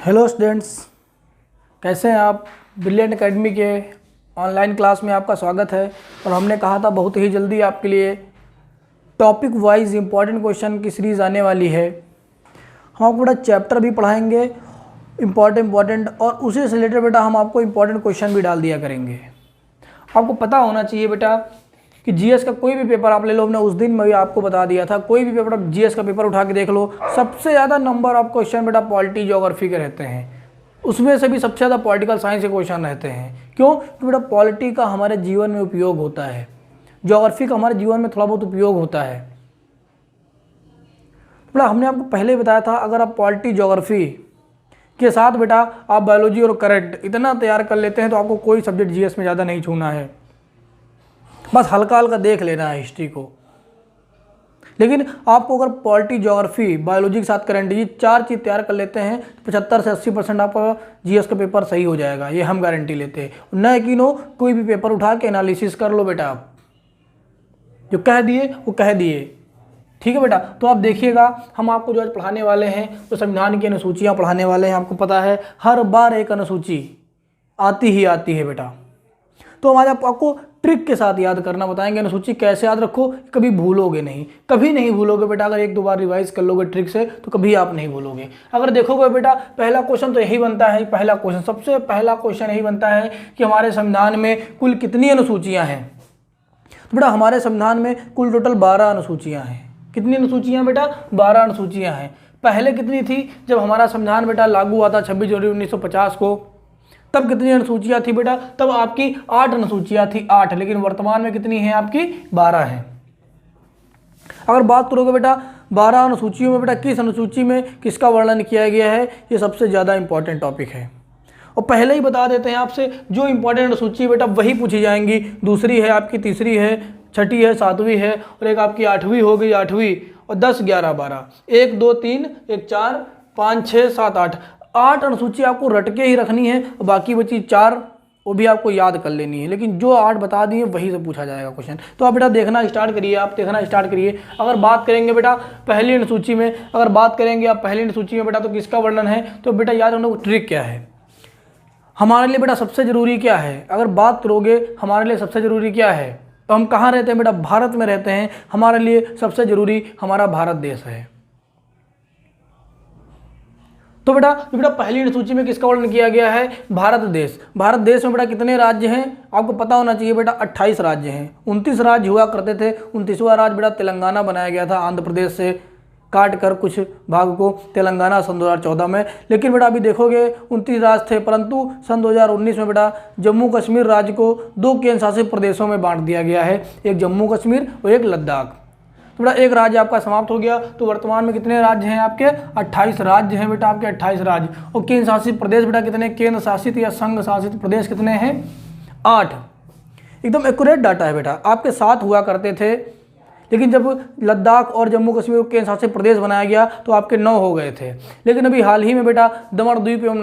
Hello students, कैसे हैं आप। ब्रिलियंट एकेडमी के ऑनलाइन क्लास में आपका स्वागत है। और हमने कहा था बहुत ही जल्दी आपके लिए टॉपिक वाइज इंपॉर्टेंट क्वेश्चन की सीरीज़ आने वाली है। हम आपको बड़ा चैप्टर भी पढ़ाएंगे इम्पॉर्टेंट और उसी से रिलेटेड बेटा हम आपको इम्पॉर्टेंट क्वेश्चन भी डाल दिया करेंगे। आपको पता होना चाहिए बेटा कि जीएस का कोई भी पेपर आप ले लो, हमने उस दिन में भी आपको बता दिया था, कोई भी पेपर आप जीएस का पेपर उठा के देख लो, सबसे ज़्यादा नंबर ऑफ क्वेश्चन बेटा पॉलिटी ज्योग्राफी के रहते हैं। उसमें से भी सबसे ज़्यादा पॉलिटिकल साइंस के क्वेश्चन रहते हैं। क्यों? क्योंकि बेटा पॉलिटी का हमारे जीवन में उपयोग होता है, ज्योग्राफी का हमारे जीवन में थोड़ा बहुत उपयोग होता है। बेटा हमने आपको पहले बताया था, अगर आप पॉलिटी ज्योग्राफी के साथ बेटा आप बायोलॉजी और करंट इतना तैयार कर लेते हैं तो आपको कोई सब्जेक्ट जीएस में ज़्यादा नहीं छूना है, बस हल्का हल्का देख लेना है हिस्ट्री को। लेकिन आपको अगर पॉलिटी ज्योग्राफी बायोलॉजी के साथ करंट ये चार चीज़ तैयार कर लेते हैं तो 75 से 80% आपका जीएस का पेपर सही हो जाएगा, ये हम गारंटी लेते हैं। न यकीन हो कोई भी पेपर उठा के एनालिसिस कर लो बेटा, आप जो कह दिए वो कह दिए, ठीक है बेटा। तो आप देखिएगा हम आपको जो आज पढ़ाने वाले हैं तो संविधान की अनुसूचियाँ पढ़ाने वाले हैं। आपको पता है हर बार एक अनुसूची आती ही आती है बेटा, तो हम आज आपको ट्रिक के साथ याद करना बताएंगे। अनुसूची कैसे याद रखो, कभी भूलोगे नहीं, कभी नहीं भूलोगे बेटा। अगर एक दो बार रिवाइज कर लोगे ट्रिक से तो कभी आप नहीं भूलोगे। अगर देखोगे बेटा पहला क्वेश्चन तो यही बनता है, पहला क्वेश्चन सबसे पहला क्वेश्चन यही बनता है कि हमारे संविधान में कुल कितनी अनुसूचियाँ हैं। तो बेटा हमारे संविधान में कुल टोटल 12 अनुसूचियाँ हैं। कितनी अनुसूचियाँ बेटा? 12 अनुसूचियाँ हैं। पहले कितनी थी? जब हमारा संविधान बेटा लागू हुआ था 26 जनवरी 1950 को, तब कितनी अनुसूचियाँ थी बेटा? तब आपकी 8 अनुसूचियाँ थी, 8। लेकिन वर्तमान में कितनी हैं आपकी? 12 हैं। अगर बात करोगे बेटा 12 अनुसूचियों में बेटा किस अनुसूची में किसका वर्णन किया गया है, ये सबसे ज़्यादा इंपॉर्टेंट टॉपिक है। और पहले ही बता देते हैं आपसे, जो इंपॉर्टेंट अनुसूची बेटा वही पूछी जाएंगी। दूसरी है आपकी, तीसरी है, छठी है, सातवीं है और एक आपकी 8वीं हो गई, 8वीं और 10, 11, 12, 1, 2, 3, 1, 4, 5, 6, 7, 8 अनुसूची आपको रट के ही रखनी है। और बाकी बची 4 वो भी आपको याद कर लेनी है, लेकिन जो 8 बता दिए वही से पूछा जाएगा क्वेश्चन। तो आप बेटा देखना स्टार्ट करिए, आप देखना स्टार्ट करिए। अगर बात करेंगे बेटा पहली अनुसूची में, अगर बात करेंगे आप पहली अनुसूची में बेटा तो किसका वर्णन है, तो बेटा याद रखना ट्रिक क्या है हमारे लिए बेटा, सबसे जरूरी क्या है। अगर बात करोगे हमारे लिए सबसे जरूरी क्या है, तो हम कहाँ रहते हैं बेटा? भारत में रहते हैं। हमारे लिए सबसे जरूरी हमारा भारत देश है। तो बेटा पहली अनुसूची में किसका वर्णन किया गया है? भारत देश। भारत देश में बेटा कितने राज्य हैं? आपको पता होना चाहिए बेटा 28 राज्य हैं। 29 राज्य हुआ करते थे, 29वां राज्य बेटा तेलंगाना बनाया गया था, आंध्र प्रदेश से काट कर कुछ भाग को तेलंगाना सन 2014 में। लेकिन बेटा अभी देखोगे 29 राज्य थे, परंतु सन 2019 में बेटा जम्मू कश्मीर राज्य को 2 केंद्र शासित प्रदेशों में बांट दिया गया है, एक जम्मू कश्मीर और एक लद्दाख। तो बेटा एक राज्य आपका समाप्त हो गया। तो वर्तमान में कितने राज्य हैं आपके? 28 राज्य हैं बेटा आपके, 28 राज्य। और केंद्र शासित प्रदेश बेटा कितने? केंद्र शासित या संघ शासित प्रदेश कितने हैं? 8। एकदम एक्यूरेट डाटा है बेटा, आपके 7 हुआ करते थे, लेकिन जब लद्दाख और जम्मू कश्मीर को केंद्र शासित प्रदेश बनाया गया तो आपके 9 हो गए थे। लेकिन अभी हाल ही में बेटा दमन द्वीप एवं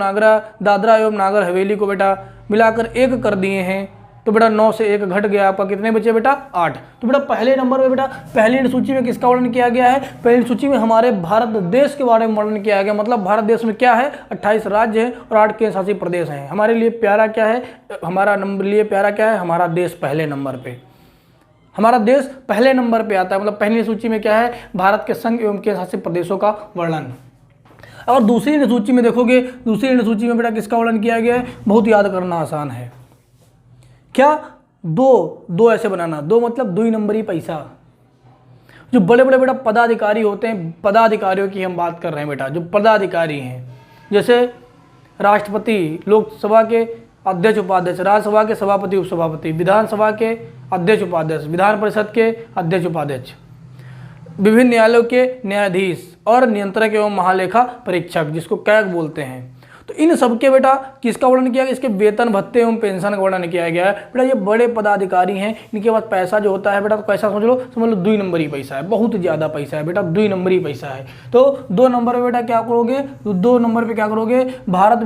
दादरा एवं नागर हवेली को बेटा मिलाकर 1 कर दिए हैं। तो बेटा 9 से 1 घट गया, आपका कितने बचे बेटा? 8। तो बेटा पहले नंबर में बेटा पहली अनुसूची में किसका वर्णन किया गया है? पहली अनुसूची में हमारे भारत देश के बारे में वर्णन किया गया। मतलब भारत देश में क्या है? 28 राज्य हैं और 8 केंद्र शासित प्रदेश हैं। हमारे लिए प्यारा क्या है? हमारा नंबर लिए प्यारा क्या है? हमारा देश पहले नंबर पे, हमारा देश पहले नंबर पे आता है। मतलब पहली सूची में क्या है? भारत के संघ एवं केंद्र शासित प्रदेशों का वर्णन। और दूसरी अनुसूची में देखोगे, दूसरी अनुसूची में बेटा किसका वर्णन किया गया है? बहुत याद करना आसान है। क्या? 2 ऐसे बनाना, 2 मतलब 2 नंबरी पैसा। जो बड़े बड़े बेटा पदाधिकारी होते हैं, पदाधिकारियों की हम बात कर रहे हैं बेटा, जो पदाधिकारी हैं, जैसे राष्ट्रपति, लोकसभा के अध्यक्ष उपाध्यक्ष, राज्यसभा के सभापति उपसभापति, विधानसभा के अध्यक्ष उपाध्यक्ष, विधान परिषद के अध्यक्ष उपाध्यक्ष, विभिन्न न्यायालयों के न्यायाधीश और नियंत्रक एवं महालेखा परीक्षक, जिसको कैग बोलते हैं। तो इन सबके बेटा किसका वर्णन किया गया? इसके वेतन भत्ते एवं पेंशन का वर्णन किया गया है। बेटा ये बड़े पदाधिकारी हैं, इनके पास पैसा जो होता है बेटा, तो पैसा समझ लो 2 नंबरी पैसा है, बहुत ज़्यादा पैसा है बेटा, 2 नंबरी पैसा है। तो 2 नंबर पे बेटा क्या करोगे? 2 नंबर पे क्या करोगे? भारत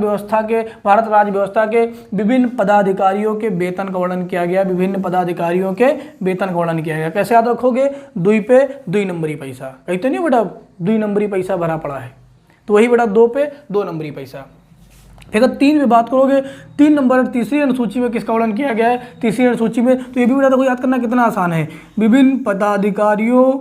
राज्य व्यवस्था के विभिन्न पदाधिकारियों के वेतन का वर्णन किया गया, विभिन्न पदाधिकारियों के वेतन का वर्णन किया गया। कैसे याद रखोगे? 2 पे 2 नंबरी पैसा। कहीं तो नहीं बेटा 2 नंबरी पैसा भरा पड़ा है, तो वही बेटा 2 पे 2 नंबरी पैसा। फिर अगर 3 में बात करोगे, 3 नंबर तीसरी अनुसूची में किसका वर्णन किया गया है, तीसरी अनुसूची में, तो ये भी बेटा देखो याद करना कितना आसान है, विभिन्न पदाधिकारियों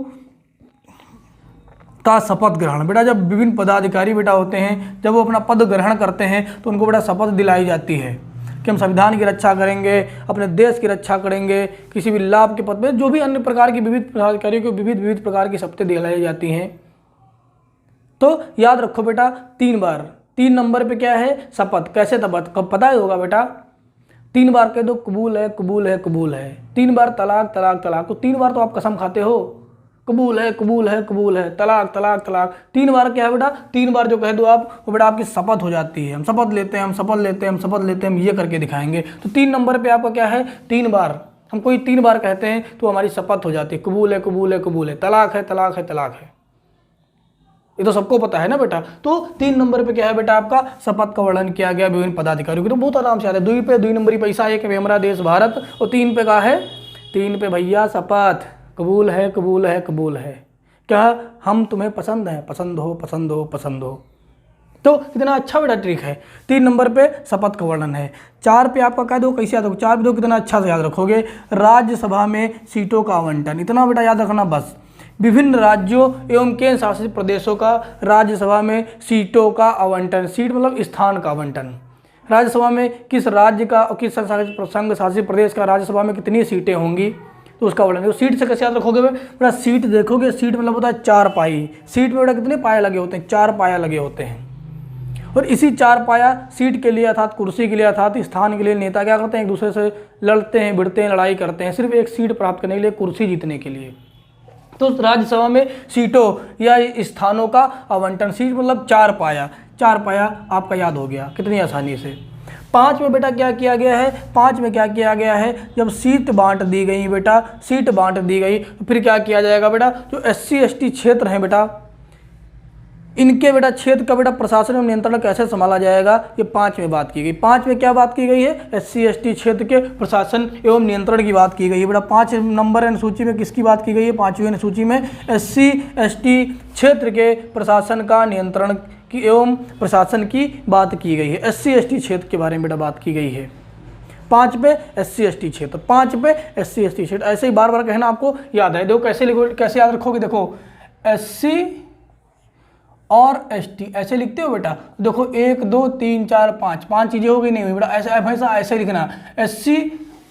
का शपथ ग्रहण। बेटा जब विभिन्न पदाधिकारी बेटा होते हैं, जब वो अपना पद ग्रहण करते हैं तो उनको बेटा शपथ दिलाई जाती है कि हम संविधान की रक्षा करेंगे, अपने देश की रक्षा करेंगे, किसी भी लाभ के पद में, जो भी अन्य प्रकार की विविध पदाधिकारियों को विविध प्रकार की शपथें दिलाई जाती हैं। तो याद रखो बेटा 3 बार, 3 नंबर पे क्या है, शपथ। कैसे शपथ, कब पता ही होगा बेटा, 3 बार कह दो कबूल है कबूल है कबूल है, 3 बार तलाक तलाक तलाक, तो 3 बार तो आप कसम खाते हो, कबूल है कबूल है कबूल है, तलाक तलाक तलाक, 3 बार क्या है बेटा, 3 बार जो कह दो आप, वो बेटा आपकी शपथ हो जाती है। हम शपथ लेते हैं, हम शपथ लेते हैं, हम शपथ लेते हैं, हम ये करके दिखाएंगे। तो 3 नंबर पे आपका क्या है, 3 बार, हम कोई 3 बार कहते हैं तो हमारी शपथ हो जाती है, कबूल है कबूल है कबूल है, तलाक है तलाक है तलाक है, ये तो सबको पता है ना बेटा। तो 3 नंबर पे क्या है बेटा, आपका शपथ का वर्णन किया गया विभिन्न पदाधिकारियों की, तो बहुत आराम से आता है। 2 पे 2 नंबरी पैसा, 1 पे हमारा देश भारत, और 3 पे कहा है, 3 पे भैया शपथ, कबूल है कबूल है कबूल है, क्या हम तुम्हें पसंद हैं, पसंद हो पसंद हो पसंद हो। तो कितना अच्छा बेटा ट्रिक है। 3 नंबर पे शपथ का वर्णन है। 4 पे आपका कह दो, कैसे याद रखो, 4 पे दो कितना अच्छा से याद रखोगे, राज्यसभा में सीटों का आवंटन, इतना बेटा याद रखना बस। विभिन्न राज्यों एवं केंद्र शासित प्रदेशों का राज्यसभा में सीटों का आवंटन, सीट मतलब स्थान का आवंटन, राज्यसभा में किस राज्य का और किस संघ शासित प्रदेश का राज्यसभा में कितनी सीटें होंगी, तो उसका वर्णन। तो सीट से कैसे याद रखोगे बेटा, सीट देखोगे, सीट मतलब होता है 4 पाई, सीट में बेटा कितने पाए लगे होते हैं, 4 पाया लगे होते हैं, और इसी 4 पाया सीट के लिए अर्थात कुर्सी के लिए अर्थात स्थान के लिए नेता क्या करते हैं, एक दूसरे से लड़ते हैं, भिड़ते हैं, लड़ाई करते हैं, सिर्फ एक सीट प्राप्त करने के लिए, कुर्सी जीतने के लिए। तो राज्यसभा में सीटों या स्थानों का आवंटन, सीट मतलब 4 पाया, 4 पाया आपका याद हो गया कितनी आसानी से। 5 में बेटा क्या किया गया है, 5 में क्या किया गया है, जब सीट बांट दी गई बेटा, सीट बांट दी गई तो फिर क्या किया जाएगा बेटा, जो SC ST क्षेत्र हैं बेटा, इनके बेटा क्षेत्र का बेटा प्रशासन एवं नियंत्रण कैसे संभाला जाएगा, ये 5 में बात की गई। 5 में क्या बात की गई है, SC ST क्षेत्र के प्रशासन एवं नियंत्रण की बात की गई है बेटा। 5 नंबर अनुसूची में किसकी बात की गई है, 5वीं अनुसूची में SC ST क्षेत्र के प्रशासन का नियंत्रण की एवं प्रशासन की बात की गई है, SC ST क्षेत्र के बारे में बेटा बात की गई है। 5 पे SC ST क्षेत्र, 5 पे SC ST क्षेत्र, ऐसे ही बार बार कहना आपको याद है। देखो कैसे लिखो, कैसे याद रखोगे, देखो SC और ST ऐसे लिखते हो बेटा, देखो 1 2 3 4 5, 5 चीजें हो गई, नहीं हुई बेटा, ऐसे हमेशा ऐसे लिखना, SC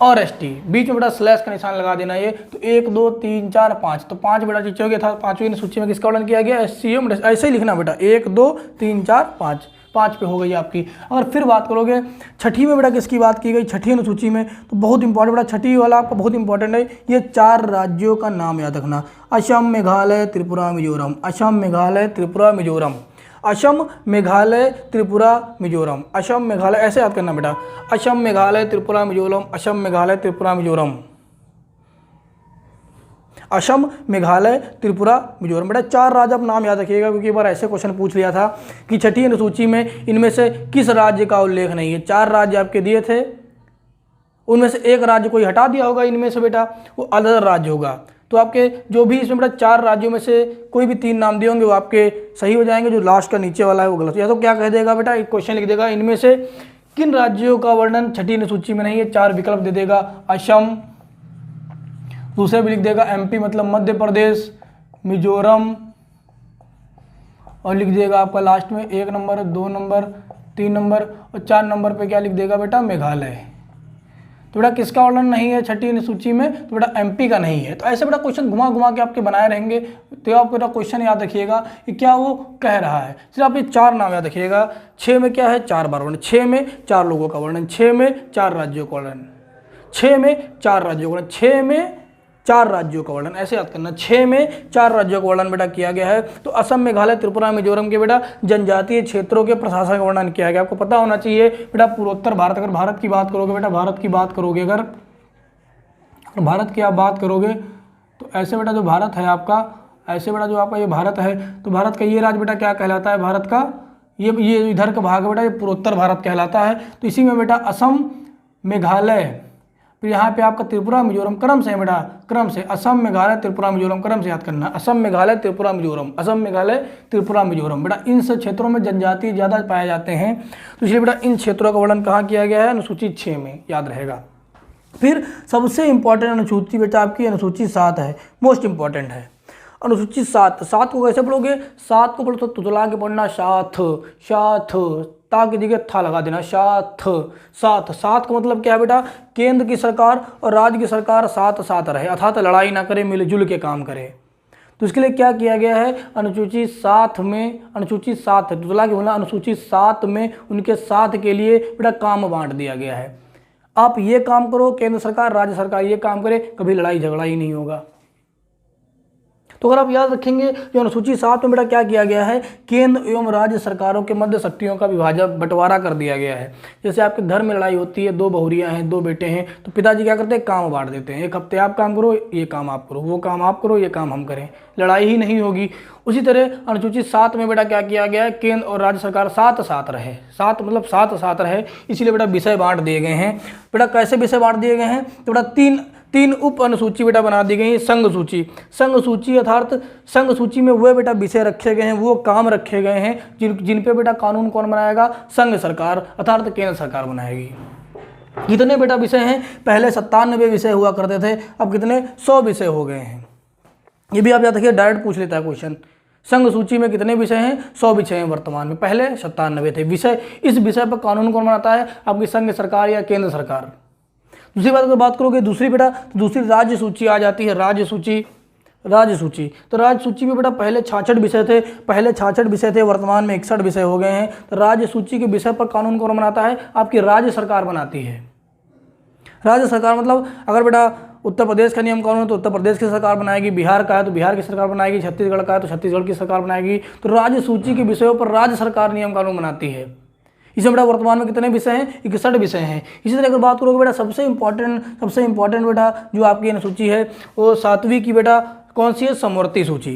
और ST, बीच में बेटा स्लैश का निशान लगा देना ये, तो 1 2 3 4 5, तो 5 बेटा चीजें हो गया था। 5वीं सूची में किसका वर्णन किया गया, SC, ऐसे ही लिखना बेटा, 1 2 3 4 5, 5 पे हो गई आपकी। अगर फिर बात करोगे 6ठी में बेटा किसकी बात की गई, 6ठी अनुसूची में, तो बहुत इंपॉर्टेंट बेटा, 6ठी वाला आपका बहुत इंपॉर्टेंट है, ये 4 राज्यों का नाम याद रखना, असम मेघालय त्रिपुरा मिजोरम, असम मेघालय त्रिपुरा मिजोरम, असम मेघालय त्रिपुरा मिजोरम, असम मेघालय, ऐसे याद करना बेटा, असम मेघालय त्रिपुरा मिजोरम, असम मेघालय त्रिपुरा मिजोरम, असम मेघालय त्रिपुरा मिजोरम। बेटा 4 राज्य आप नाम याद रखिएगा, क्योंकि एक बार ऐसे क्वेश्चन पूछ लिया था कि 6ठी अनुसूची में इनमें से किस राज्य का उल्लेख नहीं है। 4 राज्य आपके दिए थे, उनमें से एक राज्य कोई हटा दिया होगा इनमें से बेटा, वो अदर राज्य होगा। तो आपके जो भी इसमें बेटा 4 राज्यों में से कोई भी 3 नाम दिए होंगे वो आपके सही हो जाएंगे, जो लास्ट का नीचे वाला है वो गलत। या तो क्या कह देगा बेटा, एक क्वेश्चन लिख देगा, इनमें से किन राज्यों का वर्णन 6ठी अनुसूची में नहीं है, 4 विकल्प दे देगा, असम, दूसरे भी लिख देगा MP मतलब मध्य प्रदेश, मिजोरम, और लिख देगा आपका लास्ट में 1 नंबर 2 नंबर 3 नंबर और 4 नंबर पे क्या लिख देगा बेटा, मेघालय। तो बेटा किसका वर्णन नहीं है 6ठी अनुसूची में, तो बेटा MP का नहीं है। तो ऐसे बेटा क्वेश्चन घुमा घुमा के आपके बनाए रहेंगे, तो आप बेटा क्वेश्चन याद रखिएगा कि क्या वो कह रहा है। सिर्फ आप ये 4 नाम याद रखिएगा। 6 में क्या है, 4 बार वर्णन, 6 में 4 लोगों का वर्णन, 6 में 4 राज्यों का वर्णन, 6 में 4 राज्यों का वर्णन, 6 में 4 राज्यों का वर्णन, ऐसे याद करना, 6 में 4 राज्यों का वर्णन बेटा किया गया है। तो असम मेघालय त्रिपुरा मिजोरम के बेटा जनजातीय क्षेत्रों के प्रशासन का वर्णन किया गया। आपको पता होना चाहिए बेटा पूर्वोत्तर भारत, अगर भारत की बात करोगे बेटा, भारत की बात करोगे, अगर भारत की आप बात करोगे तो ऐसे बेटा जो भारत है आपका, ऐसे बेटा जो आपका ये भारत है, तो भारत का ये राज्य बेटा क्या कहलाता है, भारत का ये इधर का भाग है बेटा, ये पूर्वोत्तर भारत कहलाता है। तो इसी में बेटा असम मेघालय फिर यहाँ पे आपका त्रिपुरा मिजोरम क्रम से है बेटा, क्रम से असम मेघालय त्रिपुरा मिजोरम क्रम से याद करना, असम मेघालय त्रिपुरा मिजोरम, असम मेघालय त्रिपुरा मिजोरम। बेटा इन सब क्षेत्रों में जनजाति ज़्यादा पाए जाते हैं, तो इसलिए बेटा इन क्षेत्रों का वर्णन कहाँ किया गया है, अनुसूची 6 में, याद रहेगा। फिर सबसे इंपॉर्टेंट अनुसूची बेटा आपकी अनुसूची 7 है, मोस्ट इंपॉर्टेंट है अनुसूची 7। 7 को कैसे पढ़ोगे, 7 को पढ़ो तो तुतला के पढ़ना, साथ साथ, ता की जगह था लगा देना, साथ साथ। 7 का मतलब क्या है बेटा, केंद्र की सरकार और राज्य की सरकार साथ साथ रहे, अर्थात लड़ाई ना करे, मिलजुल के काम करे। तो इसके लिए क्या किया गया है, अनुसूची 7 में, अनुसूची 7 है तुतला के बोलना, अनुसूची 7 में उनके साथ के लिए बेटा काम बांट दिया गया है। आप ये काम करो, केंद्र सरकार राज्य सरकार ये काम करे, कभी लड़ाई झगड़ा ही नहीं होगा। तो अगर आप याद रखेंगे जो अनुसूची 7 में बेटा क्या किया गया है, केंद्र एवं राज्य सरकारों के मध्य शक्तियों का विभाजन बंटवारा कर दिया गया है। जैसे आपके घर में लड़ाई होती है, 2 बहुरियाँ हैं, 2 बेटे हैं, तो पिताजी क्या करते हैं, काम बांट देते हैं, एक हफ्ते आप काम करो, ये काम आप करो, वो काम आप करो, ये काम हम करें, लड़ाई ही नहीं होगी। उसी तरह अनुसूची 7 में बेटा क्या किया गया है, केंद्र और राज्य सरकार साथ साथ रहे, साथ मतलब साथ साथ रहे, इसीलिए बेटा विषय बांट दिए गए हैं। बेटा कैसे विषय बांट दिए गए हैं, तो बेटा तीन उप अनुसूची बेटा बना दी गई है। संघ सूची, संघ सूची अर्थात संघ सूची में वो बेटा विषय रखे गए हैं, वो काम रखे गए हैं जिन पे बेटा कानून कौन बनाएगा, संघ सरकार अर्थात केंद्र सरकार बनाएगी। कितने बेटा विषय हैं, पहले 97 विषय हुआ करते थे, अब कितने 100 विषय हो गए हैं। ये भी आप याद रखिए, डायरेक्ट पूछ लेता है क्वेश्चन। संघ सूची में कितने विषय हैं, 100 विषय हैं वर्तमान में, पहले 97 थे विषय। इस विषय पर कानून कौन बनाता है, आपकी संघ सरकार या केंद्र सरकार। दूसरी बात अगर बात करोगे दूसरी बेटा, तो दूसरी राज्य सूची आ जाती है, राज्य सूची। राज्य सूची, तो राज्य सूची में बेटा पहले 66 विषय थे, पहले 66 विषय थे, वर्तमान में 61 विषय हो गए हैं। तो राज्य सूची के विषय पर कानून कौन बनाता है, आपकी राज्य सरकार बनाती है। राज्य सरकार मतलब अगर बेटा उत्तर प्रदेश का नियम कानून है तो उत्तर प्रदेश की सरकार बनाएगी, बिहार का है तो बिहार की सरकार बनाएगी, छत्तीसगढ़ का है तो छत्तीसगढ़ की सरकार बनाएगी। तो राज्य सूची के विषयों पर राज्य सरकार नियम कानून बनाती है। इसमें बेटा वर्तमान में कितने विषय हैं, 61 विषय हैं। इसी तरह अगर बात करोगे बेटा सबसे इंपॉर्टेंट बेटा जो आपकी अनुसूची है वो 7वीं की बेटा कौन सी है, समवर्ती सूची।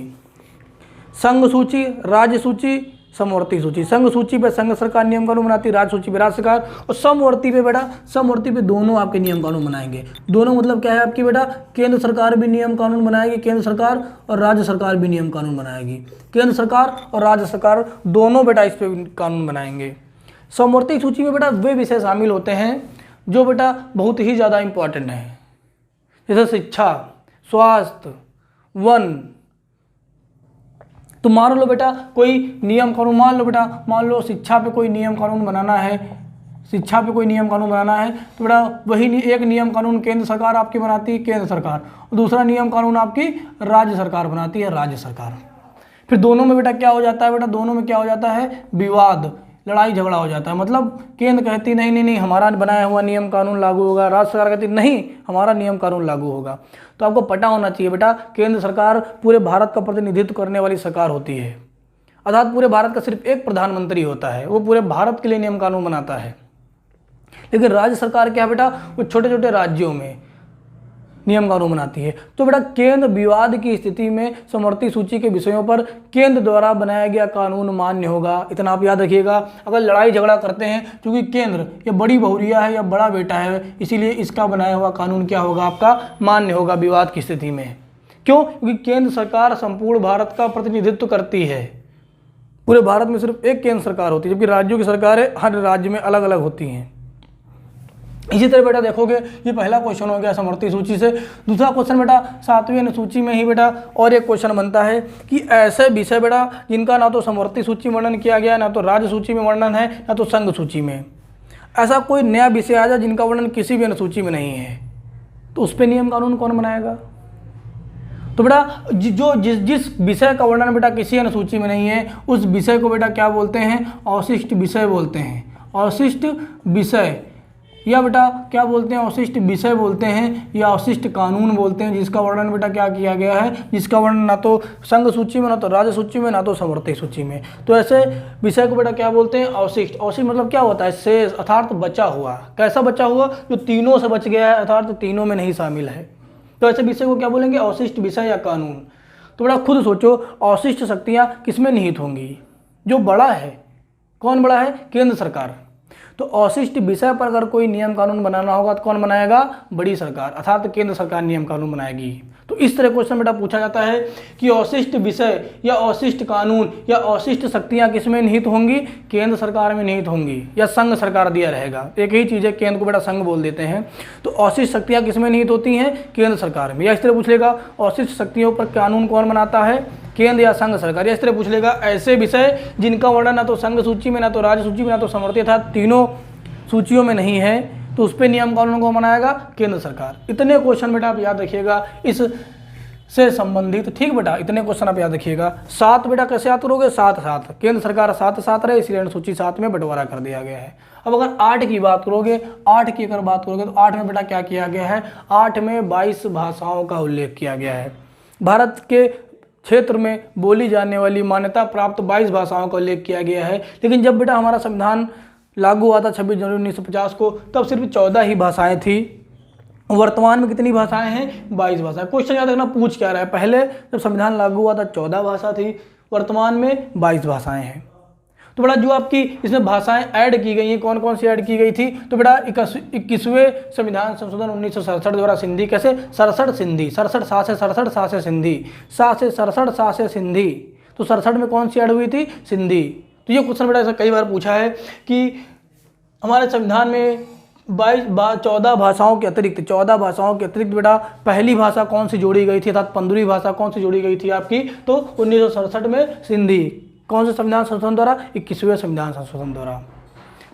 संघ सूची, राज्य सूची, समवर्ती सूची। संघ सूची पे संघ सरकार नियम कानून बनाती है, राज्य सूची पे राज्य सरकार, और समवर्ती पे बेटा, समवर्ती पे दोनों आपके नियम कानून बनाएंगे। दोनों मतलब क्या है आपकी बेटा, केंद्र सरकार भी नियम कानून बनाएगी, केंद्र सरकार और राज्य सरकार भी नियम कानून बनाएगी। केंद्र सरकार और राज्य सरकार दोनों बेटा इस पे कानून बनाएंगे। समवर्ती सूची में बेटा वे विषय शामिल होते हैं जो बेटा बहुत ही ज़्यादा इंपॉर्टेंट हैं, जैसे शिक्षा, स्वास्थ्य, वन। तो मान लो बेटा कोई नियम कानून, मान लो शिक्षा पे कोई नियम कानून बनाना है, शिक्षा पे कोई नियम कानून बनाना है, तो बेटा वही एक नियम कानून केंद्र सरकार आपकी बनाती है, केंद्र सरकार, और दूसरा नियम कानून आपकी राज्य सरकार बनाती है, राज्य सरकार। फिर दोनों में बेटा क्या हो जाता है, बेटा दोनों में क्या हो जाता है, विवाद, लड़ाई झगड़ा हो जाता है। मतलब केंद्र कहती नहीं हमारा बनाया हुआ नियम कानून लागू होगा, राज्य सरकार कहती नहीं हमारा नियम कानून लागू होगा। तो आपको पता होना चाहिए बेटा, केंद्र सरकार पूरे भारत का प्रतिनिधित्व करने वाली सरकार होती है, अर्थात पूरे भारत का सिर्फ एक प्रधानमंत्री होता है, वो पूरे भारत के लिए नियम कानून बनाता है। लेकिन राज्य सरकार क्या बेटा, वो छोटे छोटे राज्यों में नियम कानून बनाती है। तो बेटा केंद्र विवाद की स्थिति में समवर्ती सूची के विषयों पर केंद्र द्वारा बनाया गया कानून मान्य होगा। इतना आप याद रखिएगा। अगर लड़ाई झगड़ा करते हैं, क्योंकि केंद्र ये बड़ी बहुरिया है या बड़ा बेटा है, इसीलिए इसका बनाया हुआ कानून क्या होगा, आपका मान्य होगा विवाद की स्थिति में। क्यों, क्योंकि केंद्र सरकार संपूर्ण भारत का प्रतिनिधित्व करती है। पूरे भारत में सिर्फ एक केंद्र सरकार होती है, जबकि राज्यों की सरकारें हर राज्य में अलग अलग होती हैं। इसी तरह बेटा देखोगे, ये पहला क्वेश्चन हो गया समवर्ती सूची से। दूसरा क्वेश्चन बेटा 7वीं अनुसूची में ही बेटा और एक क्वेश्चन बनता है कि ऐसे विषय बेटा जिनका ना तो समवर्ती सूची में वर्णन किया गया, ना तो राज्य सूची में वर्णन है, ना तो संघ सूची में, ऐसा कोई नया विषय आ जाए जिनका वर्णन किसी भी अनुसूची में नहीं है, तो उस पर नियम कानून कौन बनाएगा। तो बेटा जिस विषय का वर्णन बेटा किसी अनुसूची में नहीं है, उस विषय को बेटा क्या बोलते हैं, अवशिष्ट विषय बोलते हैं। अवशिष्ट विषय या बेटा क्या बोलते हैं, अवशिष्ट विषय बोलते हैं या अवशिष्ट कानून बोलते हैं, जिसका वर्णन बेटा क्या किया गया है, जिसका वर्णन ना तो संघ सूची में, ना तो राज्य सूची में, ना तो समवर्ती सूची में। तो ऐसे विषय को बेटा क्या बोलते हैं, अवशिष्ट। अवशिष्ट मतलब क्या होता है, शेष अर्थात बचा हुआ। कैसा बचा हुआ, जो तीनों से बच गया है, अर्थात तीनों में नहीं शामिल है। तो ऐसे विषय को क्या बोलेंगे, अवशिष्ट विषय या कानून। तो बेटा खुद सोचो, अवशिष्ट शक्तियाँ किसमें निहित होंगी, जो बड़ा है। कौन बड़ा है, केंद्र सरकार। तो अवशिष्ट विषय पर अगर कोई नियम कानून बनाना होगा तो कौन बनाएगा? बड़ी सरकार, अर्थात केंद्र सरकार नियम कानून बनाएगी। तो इस तरह क्वेश्चन बेटा पूछा जाता है कि अवशिष्ट विषय या अवशिष्ट कानून या अवशिष्ट शक्तियां किसमें निहित होंगी? केंद्र सरकार में निहित होंगी, या संघ सरकार दिया रहेगा। एक ही चीज़ है, केंद्र को बेटा संघ बोल देते हैं। तो अवशिष्ट शक्तियां किसमें निहित होती हैं? केंद्र सरकार में। या इस तरह पूछ लेगा अवशिष्ट शक्तियों पर कानून कौन बनाता है? केंद्र या संघ सरकार। या इस तरह पूछ लेगा ऐसे विषय जिनका वर्णन ना तो संघ सूची में, ना तो राज्य सूची में, ना तो समवर्ती अर्थात तीनों सूचियों में नहीं है, तो उस पर नियम कानून कौन बनाएगा? केंद्र सरकार। इतने क्वेश्चन बेटा आप याद रखिएगा इस से संबंधित, ठीक बेटा, इतने क्वेश्चन आप याद रखिएगा। 7 बेटा कैसे याद करोगे? 7 केंद्र सरकार 7 रहे, इसलिए अनुसूची 7 में बंटवारा कर दिया गया है। अब अगर 8 की बात करोगे, 8 की अगर बात करोगे तो 8 में बेटा क्या किया गया है? 8 में 22 भाषाओं का उल्लेख किया गया है। भारत के क्षेत्र में बोली जाने वाली मान्यता प्राप्त 22 भाषाओं का उल्लेख किया गया है। लेकिन जब बेटा हमारा संविधान लागू हुआ था 26 जनवरी 1950 को, तब सिर्फ 14 ही भाषाएं थी। वर्तमान में कितनी भाषाएं हैं? 22 भाषाएं। क्वेश्चन याद रखना पूछ क्या रहा है, पहले जब संविधान लागू हुआ था 14 भाषा थी, वर्तमान में 22 भाषाएं हैं। तो बेटा जो आपकी इसमें भाषाएं ऐड की गई हैं, कौन कौन सी ऐड की गई थी? तो बेटा 21वें संविधान संशोधन 1967 द्वारा सिंधी, कैसे? 67 सिंधी, 67 सा से 67 सा से सिंधी, सा से 67 सा से सिंधी। तो 67 में कौन सी ऐड हुई थी? सिंधी। तो ये क्वेश्चन बेटा ऐसा कई बार पूछा है कि हमारे संविधान में 14 भाषाओं के अतिरिक्त, 14 भाषाओं के अतिरिक्त बेटा पहली भाषा कौन सी जोड़ी गई थी, अर्थात 15वीं भाषा कौन सी जोड़ी गई थी आपकी? तो 1967 में सिंधी। कौन से संविधान संशोधन द्वारा? 21वें संविधान संशोधन द्वारा।